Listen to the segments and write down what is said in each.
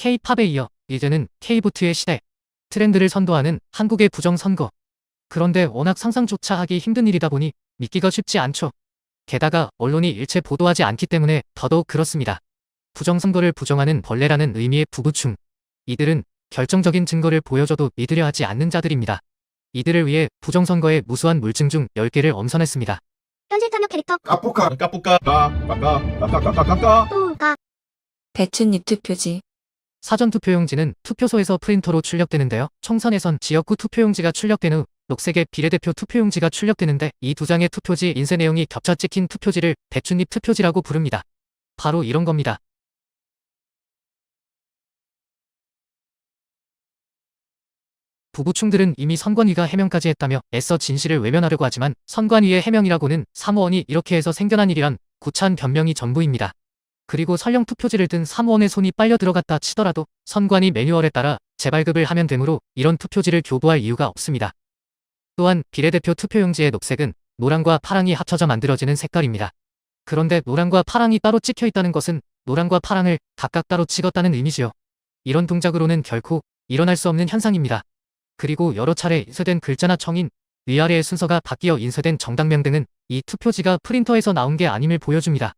K-팝에 이어 이제는 K-보트의 시대. 트렌드를 선도하는 한국의 부정선거. 그런데 워낙 상상조차 하기 힘든 일이다 보니 믿기가 쉽지 않죠. 게다가 언론이 일체 보도하지 않기 때문에 더더욱 그렇습니다. 부정선거를 부정하는 벌레라는 의미의 부부충. 이들은 결정적인 증거를 보여줘도 믿으려 하지 않는 자들입니다. 이들을 위해 부정선거의 무수한 물증 중 10개를 엄선했습니다. 현실 탐욕 캐릭터 까뿌까 까뿌까 까까까까까까까까 또가 배춧잎 투표지. 사전투표용지는 투표소에서 프린터로 출력되는데요. 총선에선 지역구 투표용지가 출력된 후 녹색의 비례대표 투표용지가 출력되는데 이 두 장의 투표지 인쇄 내용이 겹쳐 찍힌 투표지를 배춧잎 투표지라고 부릅니다. 바로 이런 겁니다. 부부충들은 이미 선관위가 해명까지 했다며 애써 진실을 외면하려고 하지만 선관위의 해명이라고는 사무원이 이렇게 해서 생겨난 일이란 구차한 변명이 전부입니다. 그리고 설령 투표지를 든 사무원의 손이 빨려 들어갔다 치더라도 선관위 매뉴얼에 따라 재발급을 하면 되므로 이런 투표지를 교부할 이유가 없습니다. 또한 비례대표 투표용지의 녹색은 노랑과 파랑이 합쳐져 만들어지는 색깔입니다. 그런데 노랑과 파랑이 따로 찍혀 있다는 것은 노랑과 파랑을 각각 따로 찍었다는 의미지요. 이런 동작으로는 결코 일어날 수 없는 현상입니다. 그리고 여러 차례 인쇄된 글자나 청인, 위아래의 순서가 바뀌어 인쇄된 정당명 등은 이 투표지가 프린터에서 나온 게 아님을 보여줍니다.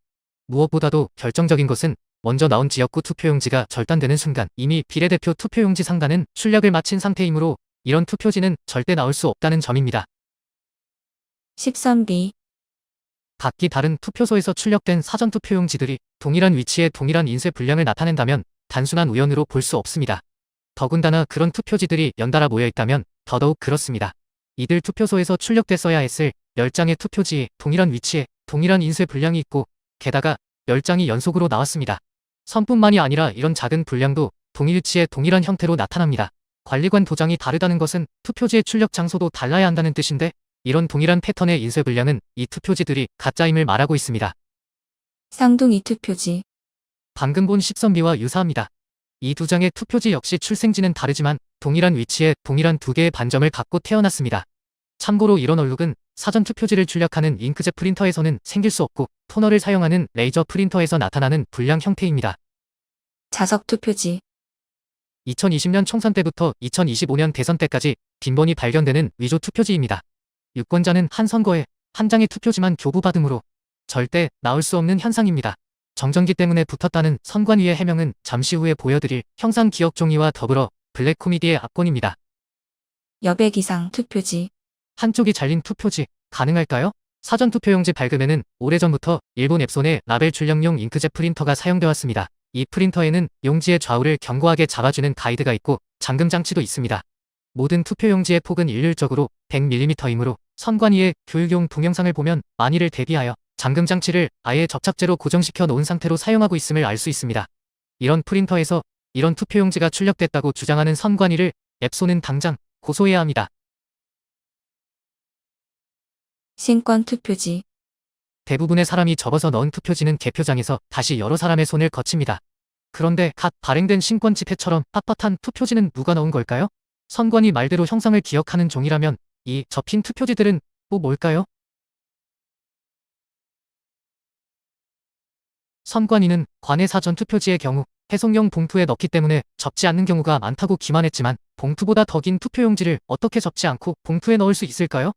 무엇보다도 결정적인 것은 먼저 나온 지역구 투표용지가 절단되는 순간 이미 비례대표 투표용지 상단은 출력을 마친 상태이므로 이런 투표지는 절대 나올 수 없다는 점입니다. 13B. 각기 다른 투표소에서 출력된 사전투표용지들이 동일한 위치에 동일한 인쇄 분량을 나타낸다면 단순한 우연으로 볼 수 없습니다. 더군다나 그런 투표지들이 연달아 모여있다면 더더욱 그렇습니다. 이들 투표소에서 출력됐어야 했을 10장의 투표지에 동일한 위치에 동일한 인쇄 분량이 있고 게다가 10장이 연속으로 나왔습니다. 선뿐만이 아니라 이런 작은 분량도 동일 위치에 동일한 형태로 나타납니다. 관리관 도장이 다르다는 것은 투표지의 출력 장소도 달라야 한다는 뜻인데 이런 동일한 패턴의 인쇄 분량은 이 투표지들이 가짜임을 말하고 있습니다. 쌍둥이 투표지. 방금 본 13B와 유사합니다. 이 두 장의 투표지 역시 출생지는 다르지만 동일한 위치에 동일한 두 개의 반점을 갖고 태어났습니다. 참고로 이런 얼룩은 사전 투표지를 출력하는 잉크젯 프린터에서는 생길 수 없고 토너를 사용하는 레이저 프린터에서 나타나는 불량 형태입니다. 자석 투표지. 2020년 총선 때부터 2025년 대선 때까지 빈번히 발견되는 위조 투표지입니다. 유권자는 한 선거에 한 장의 투표지만 교부받으므로 절대 나올 수 없는 현상입니다. 정전기 때문에 붙었다는 선관위의 해명은 잠시 후에 보여드릴 형상 기억 종이와 더불어 블랙 코미디의 압권입니다. 여백 이상 투표지. 한쪽이 잘린 투표지 가능할까요? 사전투표용지 발급에는 오래전부터 일본 앱손의 라벨 출력용 잉크젯 프린터가 사용되어 왔습니다. 이 프린터에는 용지의 좌우를 견고하게 잡아주는 가이드가 있고 잠금 장치도 있습니다. 모든 투표용지의 폭은 일률적으로 100mm이므로 선관위의 교육용 동영상을 보면 만일을 대비하여 잠금 장치를 아예 접착제로 고정시켜 놓은 상태로 사용하고 있음을 알 수 있습니다. 이런 프린터에서 이런 투표용지가 출력됐다고 주장하는 선관위를 앱손은 당장 고소해야 합니다. 신권 투표지. 대부분의 사람이 접어서 넣은 투표지는 개표장에서 다시 여러 사람의 손을 거칩니다. 그런데 갓 발행된 신권 집회처럼 빳빳한 투표지는 누가 넣은 걸까요? 선관위 말대로 형상을 기억하는 종이라면 이 접힌 투표지들은 또 뭘까요? 선관위는 관외 사전 투표지의 경우 해송용 봉투에 넣기 때문에 접지 않는 경우가 많다고 기만했지만 봉투보다 더 긴 투표용지를 어떻게 접지 않고 봉투에 넣을 수 있을까요?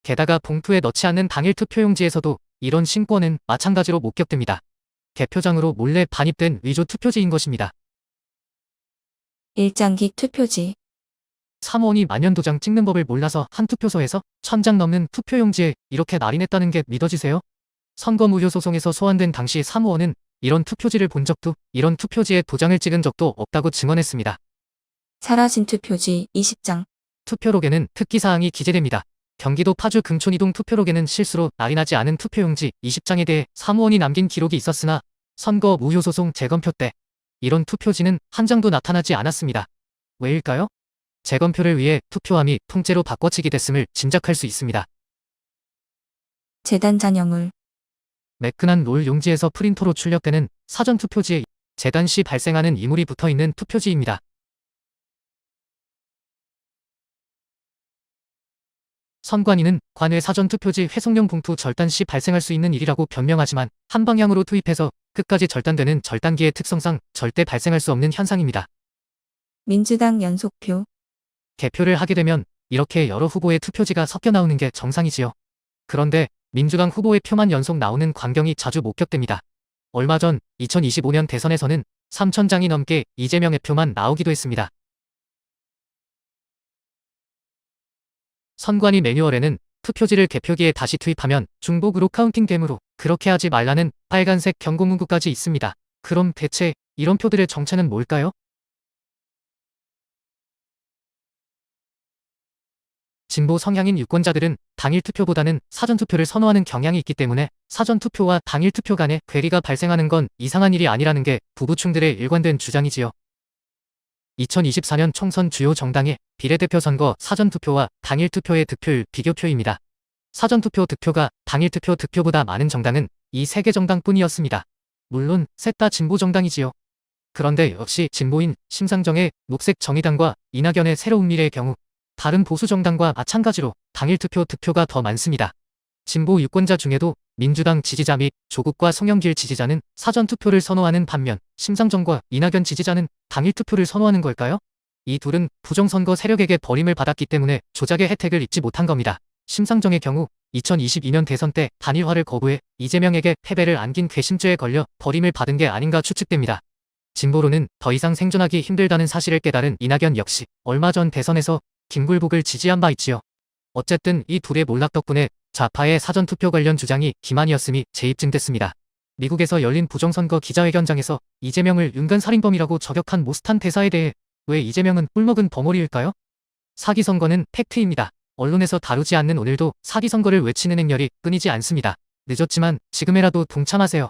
게다가 봉투에 넣지 않는 당일 투표용지에서도 이런 신권은 마찬가지로 목격됩니다. 개표장으로 몰래 반입된 위조 투표지인 것입니다. 일장기 투표지. 사무원이 만년도장 찍는 법을 몰라서 한 투표소에서 1000장 넘는 투표용지에 이렇게 날인했다는 게 믿어지세요? 선거 무효 소송에서 소환된 당시 사무원은 이런 투표지를 본 적도 이런 투표지에 도장을 찍은 적도 없다고 증언했습니다. 사라진 투표지 20장. 투표록에는 특기사항이 기재됩니다. 경기도 파주 금촌이동 투표록에는 실수로 날인하지 않은 투표용지 20장에 대해 사무원이 남긴 기록이 있었으나 선거 무효 소송 재검표 때 이런 투표지는 한 장도 나타나지 않았습니다. 왜일까요? 재검표를 위해 투표함이 통째로 바꿔치기 됐음을 짐작할 수 있습니다. 재단 잔여물. 매끈한 롤 용지에서 프린터로 출력되는 사전투표지에 재단 시 발생하는 이물이 붙어있는 투표지입니다. 선관위는 관외 사전투표지 회송용 봉투 절단 시 발생할 수 있는 일이라고 변명하지만 한 방향으로 투입해서 끝까지 절단되는 절단기의 특성상 절대 발생할 수 없는 현상입니다. 민주당 연속표. 개표를 하게 되면 이렇게 여러 후보의 투표지가 섞여 나오는 게 정상이지요. 그런데 민주당 후보의 표만 연속 나오는 광경이 자주 목격됩니다. 얼마 전 2025년 대선에서는 3,000장이 넘게 이재명의 표만 나오기도 했습니다. 선관위 매뉴얼에는 투표지를 개표기에 다시 투입하면 중복으로 카운팅되므로 그렇게 하지 말라는 빨간색 경고 문구까지 있습니다. 그럼 대체 이런 표들의 정체는 뭘까요? 진보 성향인 유권자들은 당일 투표보다는 사전 투표를 선호하는 경향이 있기 때문에 사전 투표와 당일 투표 간에 괴리가 발생하는 건 이상한 일이 아니라는 게 부부충들의 일관된 주장이지요. 2024년 총선 주요 정당의 비례대표 선거 사전 투표와 당일 투표의 득표율 비교표입니다. 사전 투표 득표가 당일 투표 득표보다 많은 정당은 이 3개 정당뿐이었습니다. 물론 셋 다 진보 정당이지요. 그런데 역시 진보인 심상정의 녹색 정의당과 이낙연의 새로운 미래의 경우 다른 보수 정당과 마찬가지로 당일 투표 득표가 더 많습니다. 진보 유권자 중에도 민주당 지지자 및 조국과 송영길 지지자는 사전 투표를 선호하는 반면 심상정과 이낙연 지지자는 당일 투표를 선호하는 걸까요? 이 둘은 부정선거 세력에게 버림을 받았기 때문에 조작의 혜택을 입지 못한 겁니다. 심상정의 경우 2022년 대선 때 단일화를 거부해 이재명에게 패배를 안긴 괘씸죄에 걸려 버림을 받은 게 아닌가 추측됩니다. 진보로는 더 이상 생존하기 힘들다는 사실을 깨달은 이낙연 역시 얼마 전 대선에서 김굴복을 지지한 바 있지요. 어쨌든 이 둘의 몰락 덕분에 좌파의 사전투표 관련 주장이 기만이었음이 재입증됐습니다. 미국에서 열린 부정선거 기자회견장에서 이재명을 윤간살인범이라고 저격한 모스탄 대사에 대해 왜 이재명은 꿀먹은 벙어리일까요? 사기선거는 팩트입니다. 언론에서 다루지 않는 오늘도 사기선거를 외치는 행렬이 끊이지 않습니다. 늦었지만 지금이라도 동참하세요.